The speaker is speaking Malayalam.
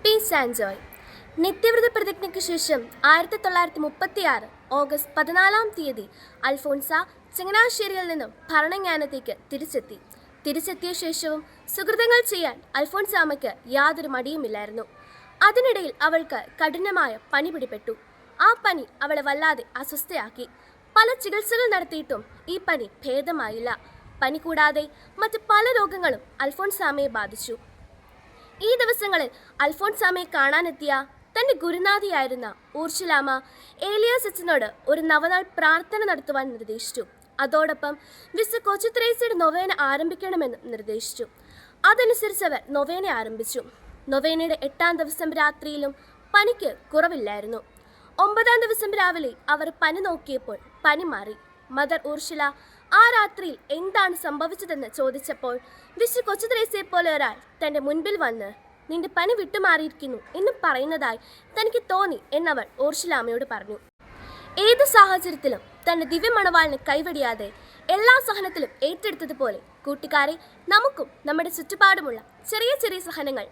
Piece and joy. നിത്യവ്രത പ്രതിജ്ഞയ്ക്ക് ശേഷം 1936 ഓഗസ്റ്റ് 14 അൽഫോൺസ ചങ്ങനാശ്ശേരിയിൽ നിന്നും ഭരണങ്ങാനത്തേക്ക് തിരിച്ചെത്തിയ ശേഷവും സുഹൃതങ്ങൾ ചെയ്യാൻ അൽഫോൺസാമ്മയ്ക്ക് യാതൊരു മടിയുമില്ലായിരുന്നു. അതിനിടയിൽ അവൾക്ക് കഠിനമായ പനി പിടിപെട്ടു. ആ പനി അവളെ വല്ലാതെ അസ്വസ്ഥയാക്കി. പല ചികിത്സകൾ നടത്തിയിട്ടും ഈ പനി ഭേദമായില്ല. പനി കൂടാതെ മറ്റ് പല രോഗങ്ങളും അൽഫോൺസാമ്മയെ ബാധിച്ചു. ഈ ദിവസങ്ങളിൽ അൽഫോൺസാമ്മയെ കാണാനെത്തിയ തൻ്റെ ഗുരുനാഥിയായിരുന്ന ഊർഷിലാമ്മ ഏലിയാസ് അച്ഛനോട് ഒരു നവനാൾ പ്രാർത്ഥന നടത്തുവാൻ നിർദ്ദേശിച്ചു. അതോടൊപ്പം വിശുദ്ധ കൊച്ചുത്രേസ്യയുടെ നൊവേന ആരംഭിക്കണമെന്നും നിർദ്ദേശിച്ചു. അതനുസരിച്ച് അവർ നൊവേന ആരംഭിച്ചു. നൊവേനയുടെ 8-ാം ദിവസം രാത്രിയിലും പനിക്ക് കുറവില്ലായിരുന്നു. 9-ാം ദിവസം രാവിലെ അവർ പനി നോക്കിയപ്പോൾ പനി മാറി. മദർ ഊർഷില ആ രാത്രിയിൽ എന്താണ് സംഭവിച്ചതെന്ന് ചോദിച്ചപ്പോൾ വിശുദ്ധ കൊച്ചുത്രേസ്യയെ പോലെ ഒരാൾ തൻ്റെ മുൻപിൽ വന്ന് നിന്റെ പനി വിട്ടുമാറിയിരിക്കുന്നു എന്ന് പറയുന്നതായി തനിക്ക് തോന്നി എന്നവൾ ഊർഷിലാമ്മയോട് പറഞ്ഞു. ഏത് സാഹചര്യത്തിലും തൻ്റെ ദിവ്യമണവാളിനെ കൈവടിയാതെ എല്ലാ സഹനത്തിലും ഏറ്റെടുത്തതുപോലെ കൂട്ടുകാരെ, നമുക്കും നമ്മുടെ ചുറ്റുപാടുമുള്ള ചെറിയ ചെറിയ സഹനങ്ങൾ